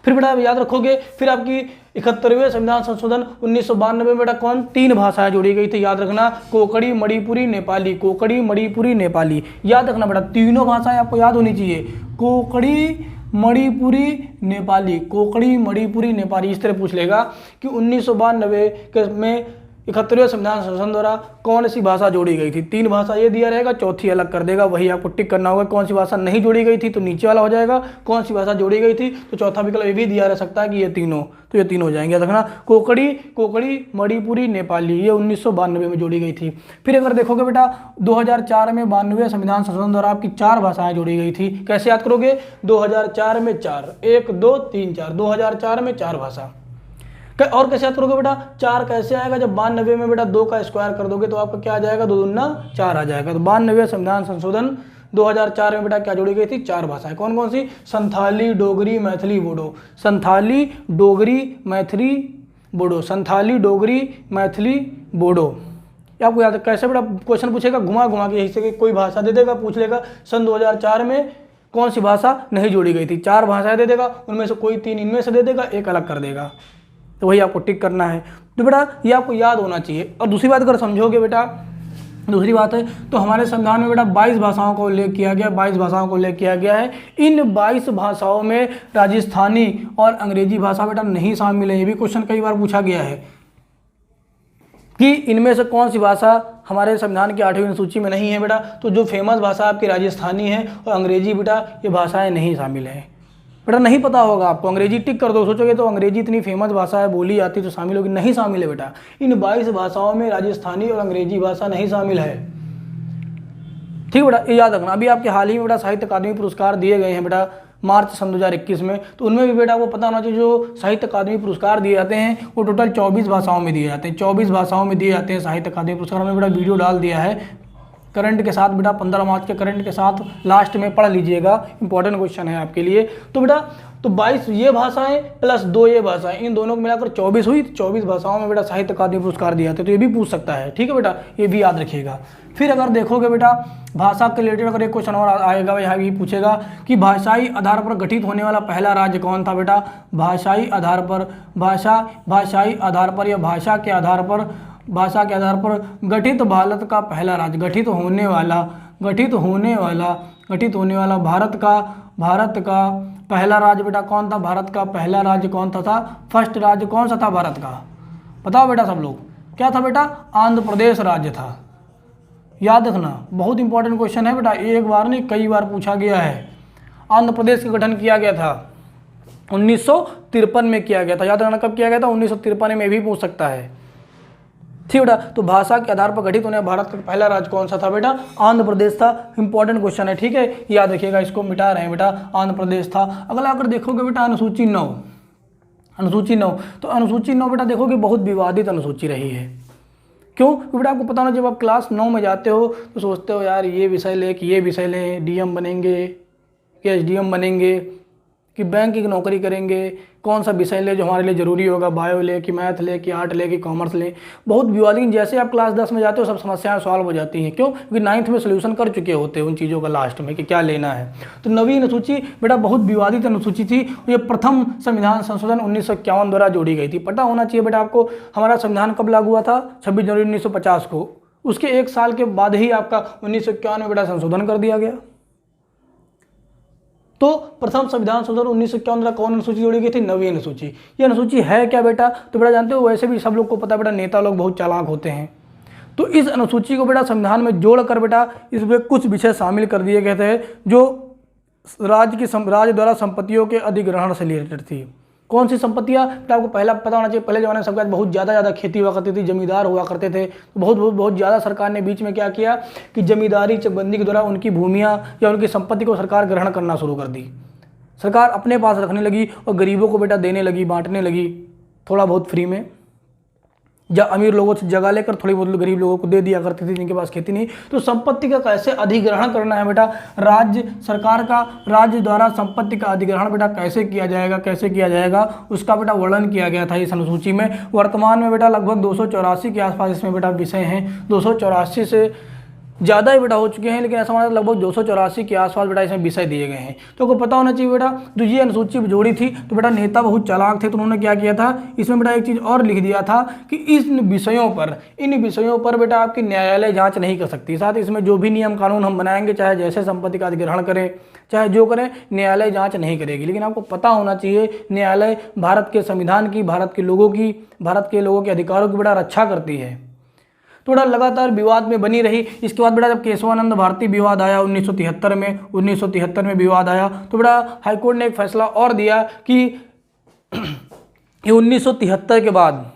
फिर बेटा आप याद रखोगे, फिर आपकी 71वें संविधान संशोधन 1992 में बेटा कौन? 3 भाषाएं जोड़ी गई थी, याद रखना, कोंकणी, मणिपुरी, नेपाली। कोंकणी, मणिपुरी, नेपाली, याद रखना बेटा, तीनों भाषाएं आपको याद होनी चाहिए। कोंकणी, मणिपुरी, नेपाली, कोंकणी, मणिपुरी, नेपाली। इस तरह पूछ लेगा कि 1992 में 71वें संविधान संशोधन द्वारा कौन सी भाषा जोड़ी गई थी? 3 भाषा ये दिया रहेगा, चौथी अलग कर देगा, वही आपको टिक करना होगा। कौन सी भाषा नहीं जोड़ी गई थी तो नीचे वाला हो जाएगा, कौन सी भाषा जोड़ी गई थी तो चौथा विकल्प ये भी दिया रह सकता है कि ये तीनों, तो ये तीनों हो जाएंगे। देखना, कोंकणी, मणिपुरी, नेपाली, ये 1992 में जोड़ी गई थी। फिर अगर देखोगे बेटा 2004 में 92वें संविधान संशोधन द्वारा आपकी 4 भाषाएं जोड़ी गई थी। कैसे याद करोगे? 2004 में 4, 1 2 3 4, 2004 में 4 भाषा। और कैसे याद करोगे बेटा? 4 कैसे आएगा? जब 92 में बेटा 2 का स्क्वायर कर दोगे तो आपका क्या आ जाएगा? 2 दूना 4 आ जाएगा। तो 92वें संविधान संशोधन 2004 में बेटा क्या जोड़ी गई थी? 4 भाषाएं। कौन कौन सी? संथाली, डोगरी, मैथिली, बोडो। संथाली, डोगरी, मैथिली, बोडो। संथाली, डोगरी, मैथिली, बोडो। आपको याद है कैसे बेटा क्वेश्चन पूछेगा? घुमा घुमा के, यही से कोई भाषा दे देगा, पूछ लेगा सन 2004 में कौन सी भाषा नहीं जोड़ी गई थी। 4 भाषाएं दे देगा, उनमें से कोई 3 इनमें से दे देगा, एक अलग कर देगा, तो वही आपको टिक करना है। तो बेटा ये आपको याद होना चाहिए। और दूसरी बात अगर समझोगे बेटा, दूसरी बात है तो हमारे संविधान में बेटा 22 भाषाओं का उल्लेख किया गया, 22 भाषाओं का उल्लेख किया गया है। इन 22 भाषाओं में राजस्थानी और अंग्रेजी भाषा बेटा नहीं शामिल है। ये भी क्वेश्चन कई बार पूछा गया है कि इनमें से कौन सी भाषा हमारे संविधान की 8वीं सूची में नहीं है बेटा। तो जो फेमस भाषा आपकी राजस्थानी है और अंग्रेजी बेटा, ये भाषाएँ नहीं शामिल हैं बेटा। नहीं पता होगा आपको, अंग्रेजी टिक कर दो, सोचोगे तो अंग्रेजी इतनी फेमस भाषा है, बोली जाती तो शामिल होगी, नहीं शामिल है बेटा। इन 22 भाषाओं में राजस्थानी और अंग्रेजी भाषा नहीं शामिल है, ठीक बेटा, ये याद रखना। अभी आपके हाल ही में बेटा साहित्य अकादमी पुरस्कार दिए गए हैं बेटा मार्च सन 2021 में, तो उनमें भी बेटा वो पता होना चाहिए जो साहित्य अकादमी पुरस्कार दिए जाते हैं वो टोटल 24 भाषाओं में दिए जाते हैं। 24 भाषाओं में दिए जाते हैं साहित्य अकादमी पुरस्कार। हमने बेटा वीडियो डाल दिया है करंट के साथ बेटा, 15 मार्च के करंट के साथ लास्ट में पढ़ लीजिएगा, इंपॉर्टेंट क्वेश्चन है आपके लिए। तो बेटा तो 22 ये भाषाएं प्लस 2 ये भाषाएं, इन दोनों को मिलाकर 24 हुई। 24 भाषाओं में बेटा साहित्य अकादमी पुरस्कार दिए जाते हैं, तो ये भी पूछ सकता है, ठीक है बेटा, ये भी याद रखिएगा। फिर अगर देखोगे बेटा भाषा के रिलेटेड अगर एक क्वेश्चन और आएगा, यहाँ भी पूछेगा कि भाषाई आधार पर गठित होने वाला पहला राज्य कौन था बेटा। भाषाई आधार पर, भाषाई आधार पर या भाषा के आधार पर गठित भारत का पहला राज्य, गठित होने वाला भारत का पहला राज्य बेटा कौन था? भारत का पहला राज्य कौन था? फर्स्ट राज्य कौन सा था भारत का? बताओ बेटा सब लोग, क्या था बेटा? आंध्र प्रदेश राज्य था। याद रखना, बहुत इंपॉर्टेंट क्वेश्चन है बेटा, एक बार नहीं कई बार पूछा गया है। आंध्र प्रदेश का गठन किया गया था 1953 में किया गया था। याद रखना कब किया गया था? 1953 में भी पूछ सकता है, ठीक बेटा। तो भाषा के आधार पर गठित होने भारत का पहला राज्य कौन सा था बेटा? आंध्र प्रदेश था। इंपॉर्टेंट क्वेश्चन है, ठीक है, याद रखिएगा, इसको मिटा रहे हैं बेटा, आंध्र प्रदेश था। अगला अगर देखोगे बेटा अनुसूची 9, अनुसूची 9। तो अनुसूची 9 बेटा देखो कि बहुत विवादित अनुसूची रही है। क्यों? क्योंकि बेटा आपको पता होना, जब आप क्लास 9 में जाते हो तो सोचते हो यार ये विषय ले कि ये विषय लें, डीएम बनेंगे कि एसडीएम बनेंगे कि बैंक की नौकरी करेंगे, कौन सा विषय ले जो हमारे लिए ज़रूरी होगा, बायो ले कि मैथ ले कि आर्ट ले कि कॉमर्स ले, बहुत विवादित। जैसे आप क्लास 10 में जाते हो सब समस्याएं सॉल्व हो जाती हैं। क्यों? क्योंकि 9th में सोल्यूशन कर चुके होते हैं उन चीज़ों का लास्ट में कि क्या लेना है। तो 9वीं अनुसूची बेटा बहुत विवादित अनुसूची थी। ये प्रथम संविधान संशोधन 1951 द्वारा जोड़ी गई थी। पता होना चाहिए बेटा आपको, हमारा संविधान कब लागू हुआ था? 26 जनवरी 1950 को। उसके 1 साल के बाद ही आपका 1951 में बेटा संशोधन कर दिया गया। तो प्रथम संविधान संशोधन 1951 द्वारा कौन अनुसूची जोड़ी गई थी? 9वीं अनुसूची। ये अनुसूची है क्या बेटा? तो बेटा जानते हो, वैसे भी सब लोग को पता बेटा नेता लोग बहुत चालाक होते हैं। तो इस अनुसूची को बेटा संविधान में जोड़कर बेटा इसमें कुछ विषय शामिल कर दिए गए थे जो राज्य द्वारा संपत्तियों के अधिग्रहण से रिलेटेड थी। कौन सी संपत्तियाँ? तो आपको पहला पता होना चाहिए, पहले ज़माने में सबका बहुत ज़्यादा खेती हुआ करती थी, जमींदार हुआ करते थे। तो बहुत ज़्यादा सरकार ने बीच में क्या किया कि जमींदारी चकबंदी के द्वारा उनकी भूमियाँ या उनकी संपत्ति को सरकार ग्रहण करना शुरू कर दी। सरकार अपने पास रखने लगी और गरीबों को बेटा देने लगी, बांटने लगी थोड़ा बहुत फ्री में, या अमीर लोगों से जगह लेकर थोड़ी बहुत गरीब लोगों को दे दिया करती थी जिनके पास खेती नहीं। तो संपत्ति का कैसे अधिग्रहण करना है बेटा, राज्य सरकार का राज्य द्वारा संपत्ति का अधिग्रहण बेटा कैसे किया जाएगा उसका बेटा वर्णन किया गया था इस अनुसूची में। वर्तमान में बेटा लगभग 284 के आसपास इसमें बेटा विषय हैं। 284 से ज़्यादा ही बेटा हो चुके हैं, लेकिन ऐसा माना लगभग 284 के आसपास बेटा इसमें विषय दिए गए हैं। तो आपको पता होना चाहिए बेटा, जो ये अनुसूची जोड़ी थी तो बेटा नेता बहुत चालाक थे, तो उन्होंने क्या किया था, इसमें बेटा एक चीज़ और लिख दिया था कि इन विषयों पर बेटा आपकी न्यायालय जांच नहीं कर सकती। साथ ही इसमें जो भी नियम कानून हम बनाएंगे, चाहे जैसे संपत्ति का अधिग्रहण करें, चाहे जो करें, न्यायालय जांच नहीं करेगी। लेकिन आपको पता होना चाहिए न्यायालय भारत के संविधान की, भारत के लोगों के अधिकारों की बेटा रक्षा करती है। थोड़ा लगातार विवाद में बनी रही। इसके बाद बेटा जब केशवानंद भारती विवाद आया 1973 में विवाद आया, तो बेटा हाईकोर्ट ने एक फैसला और दिया कि 1973 के बाद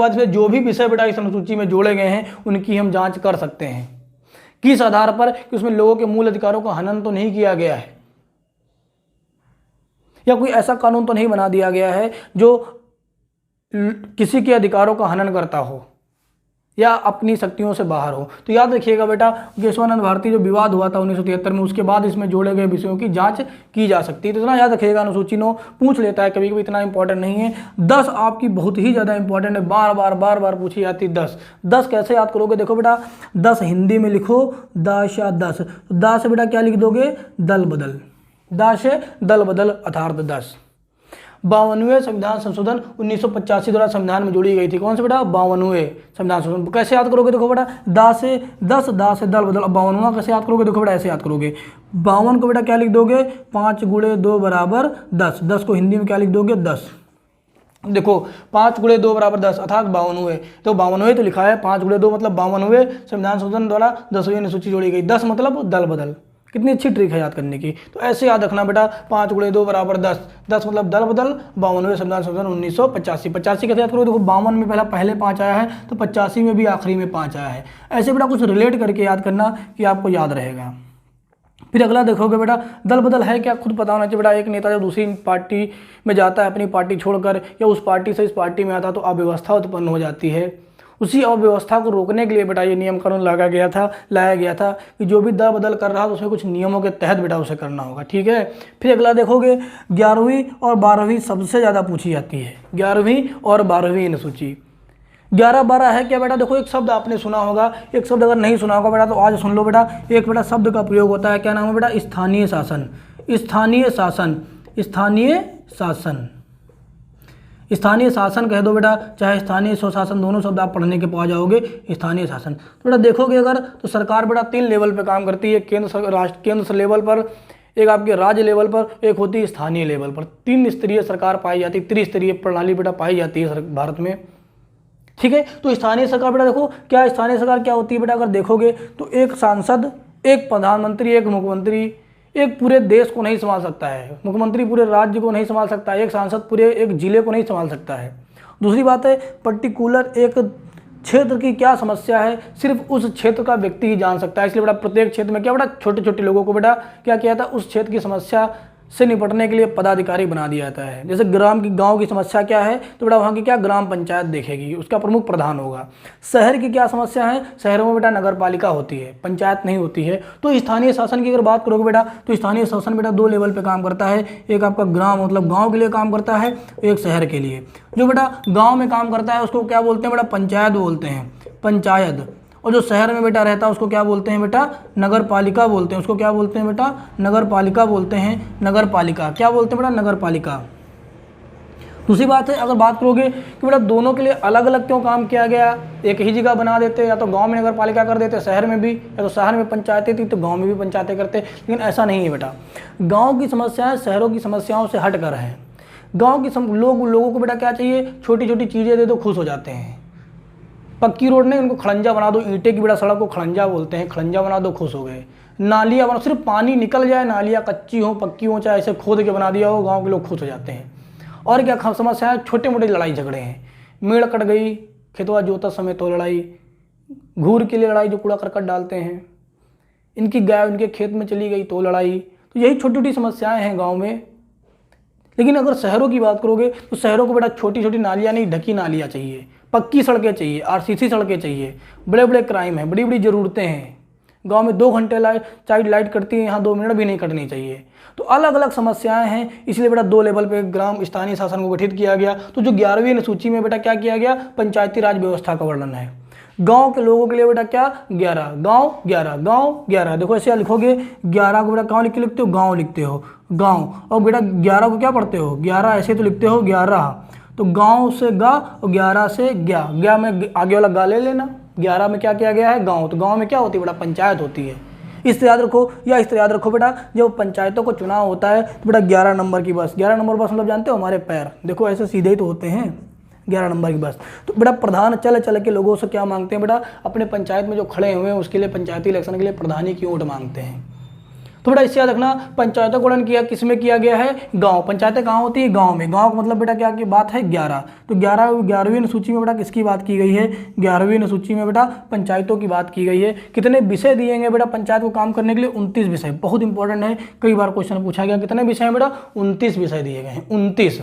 इसमें जो भी विषय बेटा इस अनुसूची में जोड़े गए हैं उनकी हम जांच कर सकते हैं। किस आधार पर? कि उसमें लोगों के मूल अधिकारों का हनन तो नहीं किया गया है, या कोई ऐसा कानून तो नहीं बना दिया गया है जो किसी के अधिकारों का हनन करता हो या अपनी शक्तियों से बाहर हो। तो याद रखिएगा बेटा, केशवानंद भारती जो विवाद हुआ था 1973 में, उसके बाद इसमें जोड़े गए विषयों की जांच की जा सकती है। तो इतना याद रखिएगा, अनुसूची 9 पूछ लेता है कभी कभी, इतना इंपॉर्टेंट नहीं है। 10 आपकी बहुत ही ज़्यादा इंपॉर्टेंट है, बार बार पूछी जाती है। 10 कैसे याद करोगे? देखो बेटा, 10 हिंदी में लिखो दाश या 10। तो दा से बेटा क्या लिख दोगे? दल बदल। दा से दल बदल अर्थात 10। 52वें संविधान संशोधन 1985 द्वारा संविधान में जोड़ी गई थी। कौन से बेटा? 52वें संविधान संशोधन। कैसे याद करोगे? देखो बेटा, दा से 10, दा से दल बदल। अब 52वां कैसे याद करोगे? देखो बेटा ऐसे याद करोगे, 52 को बेटा क्या लिख दोगे? 5 × 2 = 10। 10 को हिंदी में क्या लिख दोगे? 10। देखो 5 × 2 = 10 अर्थात 52वें। तो 52वें तो लिखा है, 5 × 2 मतलब 52वें संविधान संशोधन द्वारा 10वीं अनुसूची जोड़ी गई। 10 मतलब दल बदल। कितनी अच्छी ट्रिक है याद करने की। तो ऐसे याद रखना बेटा, 5 × 2 = 10। 10 मतलब दल बदल। 52वें संविधान संशोधन 1985। 85 कैसे याद करोगे? देखो 52 में पहले 5 आया है, तो 85 में भी आखिरी में 5 आया है। ऐसे बेटा कुछ रिलेट करके याद करना कि आपको याद रहेगा। फिर अगला देखोगे बेटा, दल बदल है क्या? खुद पता होना चाहिए बेटा। एक नेता जब दूसरी पार्टी में जाता है, अपनी पार्टी छोड़कर, या उस पार्टी से इस पार्टी में आता है, तो अव्यवस्था उत्पन्न हो जाती है। उसी अव्यवस्था को रोकने के लिए बेटा ये नियम कानून लाया गया था कि जो भी दल बदल कर रहा है तो उसमें कुछ नियमों के तहत बेटा उसे करना होगा। ठीक है। फिर अगला देखोगे, 11वीं और 12वीं सबसे ज़्यादा पूछी जाती है। 11वीं और 12वीं अनुसूची। 11-12 है क्या बेटा? देखो एक शब्द आपने सुना होगा, एक शब्द अगर नहीं सुना होगा बेटा तो आज सुन लो बेटा। एक बेटा शब्द का प्रयोग होता है, क्या नाम है बेटा? स्थानीय शासन। स्थानीय शासन कह दो बेटा, चाहे स्थानीय स्वशासन, दोनों शब्द आप पढ़ने के पा जाओगे। स्थानीय शासन तो बेटा देखोगे अगर, तो सरकार बेटा 3 लेवल पे काम करती है। केंद्र लेवल पर, एक आपके राज्य लेवल पर, एक होती है स्थानीय लेवल पर। 3 स्तरीय सरकार पाई जाती है, त्रिस्तरीय प्रणाली बेटा पाई जाती है भारत में। ठीक है। तो स्थानीय सरकार बेटा देखो क्या, स्थानीय सरकार क्या होती है बेटा? अगर देखोगे तो एक सांसद, एक प्रधानमंत्री, एक मुख्यमंत्री एक पूरे देश को नहीं संभाल सकता है। मुख्यमंत्री पूरे राज्य को नहीं संभाल सकता है। एक सांसद पूरे एक जिले को नहीं संभाल सकता है। दूसरी बात है, पर्टिकुलर एक क्षेत्र की क्या समस्या है सिर्फ उस क्षेत्र का व्यक्ति ही जान सकता है। इसलिए बेटा प्रत्येक क्षेत्र में क्या बेटा छोटे छोटे लोगों को बेटा क्या किया था, उस क्षेत्र की समस्या से निपटने के लिए पदाधिकारी बना दिया जाता है। जैसे गांव की समस्या क्या है तो बेटा वहाँ की क्या ग्राम पंचायत देखेगी, उसका प्रमुख प्रधान होगा। शहर की क्या समस्या है, शहरों में बेटा नगर पालिका होती है, पंचायत नहीं होती है। तो स्थानीय शासन की अगर बात करोगे बेटा तो स्थानीय शासन बेटा 2 लेवल पे काम करता है, एक आपका ग्राम मतलब गाँव के लिए काम करता है, एक शहर के लिए। जो बेटा गाँव में काम करता है उसको क्या बोलते हैं बेटा, पंचायत बोलते हैं, पंचायत। और जो शहर में बेटा रहता है उसको क्या बोलते हैं बेटा, नगर पालिका बोलते हैं। उसको क्या बोलते हैं बेटा, नगर पालिका बोलते हैं, नगर पालिका। क्या बोलते हैं बेटा, नगर पालिका। दूसरी बात है, अगर बात करोगे कि बेटा दोनों के लिए अलग अलग क्यों काम किया गया, एक ही जगह बना देते, या तो गांव में नगर पालिका कर देते शहर में भी, या तो शहर में पंचायतें थी तो गांव में भी पंचायतें करते, लेकिन ऐसा नहीं है बेटा। गाँव की समस्याएँ शहरों की समस्याओं से हट कर हैं। गाँव की लोगों को बेटा क्या चाहिए, छोटी छोटी चीज़ें दे दो खुश हो जाते हैं। पक्की रोड नहीं, उनको खड़ंजा बना दो, ईंटे की बेटा सड़क को खड़ंजा बोलते हैं, खड़ंजा बना दो खुश हो गए। नालियाँ बना, सिर्फ पानी निकल जाए, नालियाँ कच्ची हो पक्की हो, चाहे ऐसे खोद के बना दिया हो, गांव के लोग खुश हो जाते हैं। और क्या समस्या है, छोटे मोटे लड़ाई झगड़े हैं, मेड़ कट गई, खेतवा जोता समय तो लड़ाई, घूर के लिए लड़ाई, जो कूड़ा करकट डालते हैं, इनकी गाय उनके खेत में चली गई तो लड़ाई। तो यही छोटी छोटी समस्याएँ हैं गाँव में। लेकिन अगर शहरों की बात करोगे तो शहरों को बेटा छोटी छोटी नालियाँ नहीं, ढकी नालियाँ चाहिए, पक्की सड़कें चाहिए, आरसीसी सड़कें चाहिए। बड़े बड़े क्राइम हैं, बड़ी बड़ी ज़रूरतें हैं। गांव में 2 घंटे चाइल्ड लाइट कटती है, यहाँ 2 मिनट भी नहीं कटनी चाहिए। तो अलग अलग समस्याएं हैं, इसलिए बेटा 2 लेवल पे ग्राम स्थानीय शासन को गठित किया गया। तो जो 11वीं अनुसूची में बेटा क्या किया गया, पंचायती राज व्यवस्था का वर्णन है। गांव के लोगों के लिए बेटा क्या, 11 गांव, 11 गांव, 11। देखो ऐसे लिखोगे, 11 को बेटा कहाँ लिखते हो, गाँव लिखते हो, गाँव। और बेटा 11 को क्या पढ़ते हो, 11 ऐसे तो लिखते हो 11। तो गांव से गा और 11 से ग्या में आगे वाला गा ले लेना। 11 में क्या किया गया है, गांव। तो गांव में क्या होती है बेटा, पंचायत होती है। इस तरह याद रखो, या इस तरह याद रखो बेटा, जब पंचायतों को चुनाव होता है तो बेटा 11 नंबर की बस, 11 नंबर बस मतलब जानते हो हमारे पैर, देखो ऐसे सीधे ही तो होते हैं, 11 नंबर की बस। तो बेटा प्रधान चल चल के लोगों से क्या मांगते हैं बेटा, अपने पंचायत में जो खड़े हुए हैं उसके लिए पंचायती इलेक्शन के लिए प्रधानी की वोट मांगते हैं। तो बेटा इससे याद रखना, पंचायतों को गठन किया किसमें किया गया है, गांव। पंचायतें कहाँ होती है, गांव में। गांव का मतलब बेटा क्या की बात है, 11। तो 11वीं अनुसूची में बेटा किसकी बात की गई है, 11वीं अनुसूची में बेटा पंचायतों की बात की गई है। कितने विषय दिए गए बेटा पंचायत को काम करने के लिए, 29 विषय। बहुत इंपॉर्टेंट है, कई बार क्वेश्चन पूछा गया, कितने विषय हैं बेटा, 29 विषय दिए गए हैं, 29।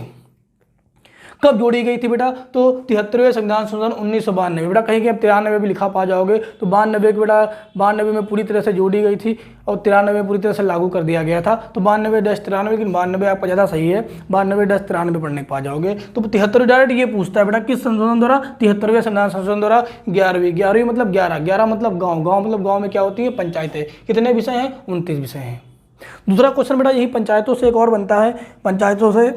कब जोड़ी गई थी बेटा, तो 73वें संविधान संशोधन 1992। बेटा कहीं कि अब 93 भी लिखा पा जाओगे, तो 92 के बेटा 92 में पूरी तरह से जोड़ी गई थी और 93 में पूरी तरह से लागू कर दिया गया था। तो 92-93, लेकिन 92 आपका ज़्यादा सही है, 92-93 पढ़ने पा जाओगे। तो 73 डायरेक्ट ये पूछता है बेटा किस संशोधन द्वारा, 73वें संविधान संशोधन द्वारा। 11वीं मतलब 11 मतलब गाँव, गाँव मतलब गाँव में क्या होती है, पंचायतें। कितने विषय हैं, 29 विषय हैं। दूसरा क्वेश्चन बेटा यही पंचायतों से एक और बनता है, पंचायतों से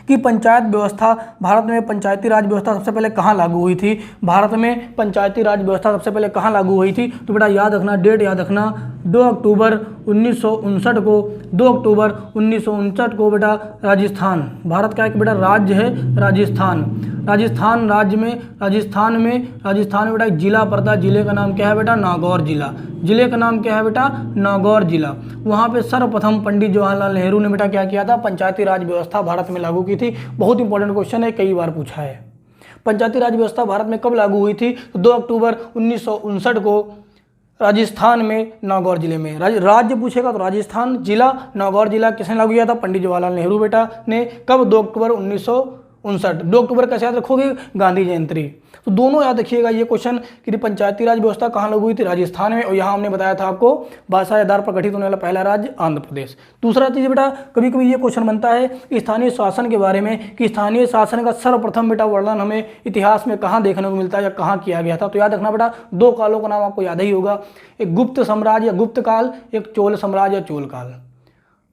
कि पंचायत व्यवस्था, भारत में पंचायती राज व्यवस्था सबसे पहले कहाँ लागू हुई थी, भारत में पंचायती राज व्यवस्था सबसे पहले कहाँ लागू हुई थी। तो बेटा याद रखना, डेट याद रखना, 2 अक्टूबर 1959 को, 2 अक्टूबर 1959 को बेटा राजस्थान, भारत का एक बेटा राज्य है राजस्थान। राजस्थान राज्य में, राजस्थान में बेटा एक जिला पड़ता है, जिले का नाम क्या है बेटा, नागौर जिला। जिले का नाम क्या है बेटा, नागौर जिला। वहाँ पे सर्वप्रथम पंडित जवाहरलाल नेहरू ने बेटा क्या किया था, पंचायती राज व्यवस्था भारत में लागू की थी। बहुत इंपॉर्टेंट क्वेश्चन है, कई बार पूछा है। पंचायती राज व्यवस्था भारत में कब लागू हुई थी, तो 2 अक्टूबर 1959 को राजस्थान में, नागौर जिले में। राज्य पूछेगा तो राजस्थान, जिला नागौर जिला। किसने लागू किया था, पंडित जवाहरलाल नेहरू बेटा ने। कब, 2 अक्टूबर 1959। 2 अक्टूबर कैसे याद रखोगे, गांधी जयंती। तो दोनों याद रखिएगा ये क्वेश्चन कि पंचायती राज व्यवस्था कहाँ लागू हुई थी, राजस्थान में। और यहाँ हमने बताया था आपको भाषा आधार पर गठित होने वाला पहला राज्य आंध्र प्रदेश। दूसरा चीज़ बेटा, कभी कभी ये क्वेश्चन बनता है स्थानीय शासन के बारे में कि स्थानीय शासन का सर्वप्रथम बेटा वर्णन हमें इतिहास में कहाँ देखने को मिलता है या कहाँ किया गया था। तो याद रखना बेटा, 2 कालों का नाम आपको याद ही होगा, एक गुप्त साम्राज्य या गुप्त काल, एक चोल साम्राज्य या चोल काल।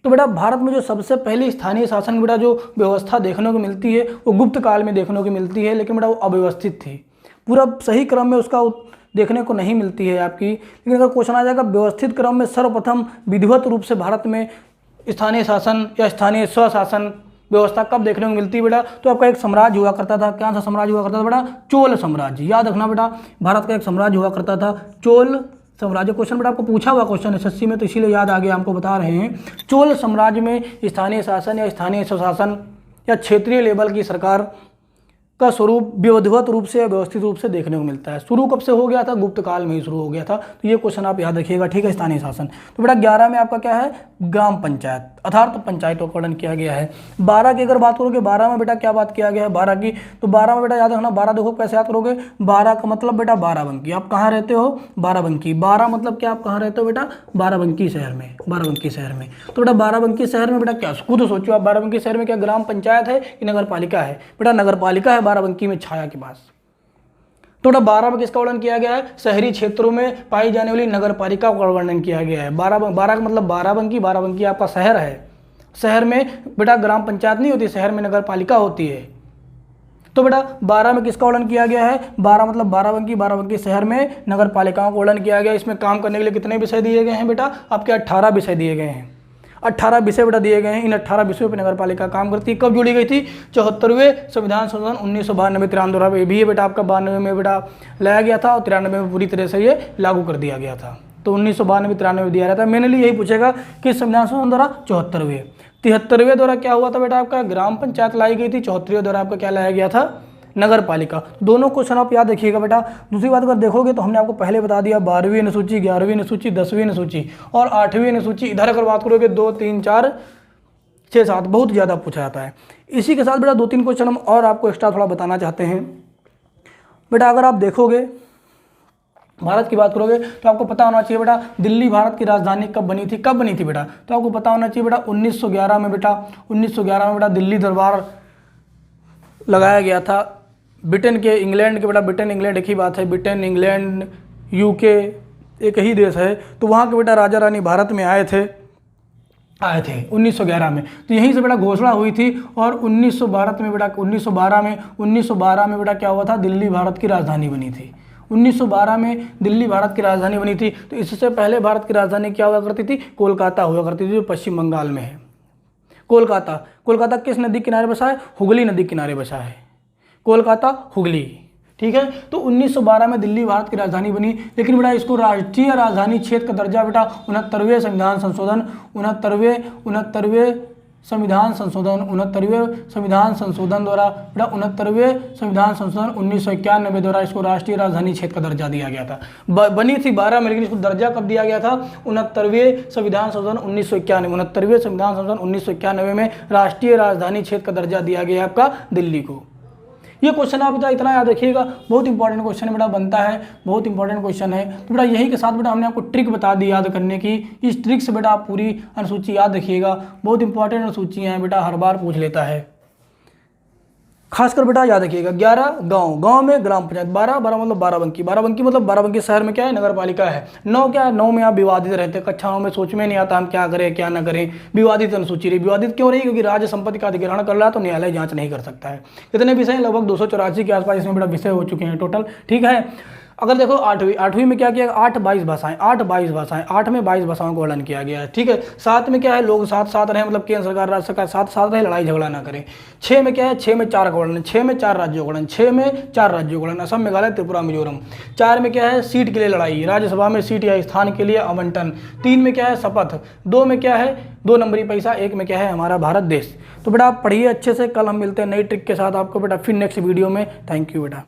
तो बेटा भारत में जो सबसे पहली स्थानीय शासन बेटा जो व्यवस्था देखने को मिलती है वो गुप्त काल में देखने को मिलती है, लेकिन बेटा वो अव्यवस्थित थी, पूरा सही क्रम में उसका देखने को नहीं मिलती है आपकी। लेकिन अगर क्वेश्चन आ जाएगा व्यवस्थित क्रम में सर्वप्रथम विधिवत रूप से भारत में स्थानीय शासन या स्थानीय स्वशासन व्यवस्था कब देखने को मिलती है बेटा, तो आपका एक साम्राज्य हुआ करता था। कौन सा साम्राज्य हुआ करता था बेटा, चोल साम्राज्य। याद रखना बेटा, भारत का एक साम्राज्य हुआ करता था चोल साम्राज्य। क्वेश्चन बेटा आपको पूछा हुआ क्वेश्चन एसएससी में, तो इसीलिए याद आ गया, हमको बता रहे हैं। चोल साम्राज्य में स्थानीय शासन या स्थानीय स्वशासन या क्षेत्रीय लेवल की सरकार का स्वरूप विधिवत रूप से या व्यवस्थित रूप से देखने को मिलता है। शुरू कब से हो गया था? गुप्त काल में ही शुरू हो गया था। तो ये क्वेश्चन आप याद रखिएगा, ठीक है। स्थानीय शासन। तो बेटा 11 में आपका क्या है? ग्राम पंचायत अर्थात पंचायतों का वर्णन किया गया है। 12 की अगर बात करोगे, 12 में बेटा क्या बात किया गया है 12 की? तो 12 में बेटा याद रखना, 12 देखो कैसे याद करोगे, 12 का मतलब बेटा बाराबंकी। आप कहाँ रहते हो? बाराबंकी। 12 मतलब क्या? आप कहाँ रहते हो बेटा? बाराबंकी शहर में, बाराबंकी शहर में। तो बेटा बाराबंकी शहर में बेटा क्या, खुद सोचो आप, बाराबंकी शहर में क्या ग्राम पंचायत है कि नगर पालिका है? बेटा नगर पालिका है बाराबंकी में, छाया के पास। तो 12 में किसका वर्णन किया गया है? शहरी क्षेत्रों में पाई जाने वाली नगर पालिका का वर्णन किया गया है। 12 का मतलब बाराबंकी, बाराबंकी आपका शहर है। शहर में बेटा ग्राम पंचायत नहीं होती, शहर में नगर पालिका होती है। तो बेटा 12 में किसका वर्णन किया गया है? 12 मतलब बाराबंकी, बाराबंकी शहर में नगर पालिकाओं का वर्णन किया गया। इसमें काम करने के लिए कितने विषय दिए गए हैं बेटा? आपके 18 विषय दिए गए हैं। 18 विषय बेटा दिए गए हैं। इन 18 विषयों पर नगर पालिका काम करती है। कब जोड़ी गई थी? 74वें संविधान संशोधन 1992 द्वारा भी है बेटा आपका 92 में बेटा लाया गया था और 93 में पूरी तरह से ये लागू कर दिया गया था। तो 1992-93 में दिया रहता है। मैंने यही पूछेगा कि संविधान संशोधन द्वारा 74वें, 73वें द्वारा क्या हुआ था बेटा? आपका ग्राम पंचायत लाई गई थी। 74वें द्वारा आपका क्या लाया गया था? नगर पालिका। दोनों क्वेश्चन आप याद रखिएगा बेटा। दूसरी बात अगर देखोगे तो हमने आपको पहले बता दिया 12वीं अनुसूची, 11वीं अनुसूची, 10वीं अनुसूची और 8वीं अनुसूची। इधर अगर बात करोगे 2, 3, 4, 6, 7 बहुत ज़्यादा पूछा जाता है। इसी के साथ बेटा 2-3 क्वेश्चन हम और आपको एक्स्ट्रा थोड़ा बताना चाहते हैं। बेटा अगर आप देखोगे भारत की बात करोगे तो आपको पता होना चाहिए बेटा दिल्ली भारत की राजधानी कब बनी थी? कब बनी थी बेटा? तो आपको पता होना चाहिए बेटा 1911 में बेटा 1911 में बेटा दिल्ली दरबार लगाया गया था। ब्रिटेन के, इंग्लैंड के बेटा, ब्रिटेन इंग्लैंड एक ही बात है, ब्रिटेन इंग्लैंड यूके एक ही देश है। तो वहाँ के बेटा राजा रानी भारत में आए थे 1911 में। तो यहीं से बेटा घोषणा हुई थी और 1912 में बेटा 1912 में बेटा क्या हुआ था? दिल्ली भारत की राजधानी बनी थी। 1912 में दिल्ली भारत की राजधानी बनी थी। तो इससे पहले भारत की राजधानी क्या हुआ करती थी? कोलकाता हुआ करती थी, जो पश्चिम बंगाल में है। कोलकाता किस नदी किनारे बसा है? हुगली नदी किनारे बसा है। कोलकाता हुगली, ठीक है। तो 1912 में दिल्ली भारत की राजधानी बनी, लेकिन बेटा इसको राष्ट्रीय राजधानी क्षेत्र का दर्जा बेटा 69वें संविधान संशोधन 69वें संविधान संशोधन द्वारा बेटा 69वें संविधान संशोधन 1991 द्वारा इसको राष्ट्रीय राजधानी क्षेत्र का दर्जा दिया गया था। बनी थी 12 में, लेकिन इसको दर्जा कब दिया गया था? 69वें संविधान संशोधन 1991, 69वें संविधान संशोधन 1991 में राष्ट्रीय राजधानी क्षेत्र का दर्जा दिया गया आपका दिल्ली को। ये क्वेश्चन आप बेटा इतना याद रखिएगा, बहुत इंपॉर्टेंट क्वेश्चन बेटा बनता है, बहुत इंपॉर्टेंट क्वेश्चन है। तो बेटा यही के साथ बेटा हमने आपको ट्रिक बता दी याद करने की। इस ट्रिक से बेटा आप पूरी अनुसूची याद रखिएगा। बहुत इंपॉर्टेंट अनुसूचियाँ हैं बेटा, हर बार पूछ लेता है। खासकर बेटा याद रखिएगा 11 गांव में ग्राम पंचायत, 12 मतलब बाराबंकी मतलब बाराबंकी शहर में क्या है? नगर पालिका है। 9 क्या है? 9 में आप विवादित रहते हैं। कक्षा 9 में सोच में नहीं आता हम क्या करें क्या ना करें। विवादित अनुसूची रही। विवादित क्यों रही? क्योंकि राज्य संपत्ति का अधिग्रहण कर रहा है तो न्यायालय जांच नहीं कर सकता है। कितने विषय हैं? लगभग 284 के आसपास इसमें बेटा विषय हो चुके हैं टोटल, ठीक है। अगर देखो 8वीं में क्या किया? 8 22 भाषाएं, 8 में 22 भाषाओं का वर्णन किया गया है, ठीक है। 7 में क्या है? लोग साथ रहे, मतलब केंद्र सरकार राज्य सरकार साथ रहे, लड़ाई झगड़ा ना करें। 6 में क्या है? 6 में 4 का वर्णन, 6 में 4 राज्यों का वर्णन, 6 में 4 राज्यों का वर्णन, असम मेघालय त्रिपुरा मिजोरम। 4 में क्या है? सीट के लिए लड़ाई, राज्यसभा में सीट या स्थान के लिए आवंटन। 3 में क्या है? शपथ। 2 में क्या है? 2 नंबरी पैसा। 1 में क्या है? हमारा भारत देश। तो बेटा आप पढ़िए अच्छे से। कल हम मिलते हैं नई ट्रिक के साथ आपको बेटा फिर नेक्स्ट वीडियो में। थैंक यू बेटा।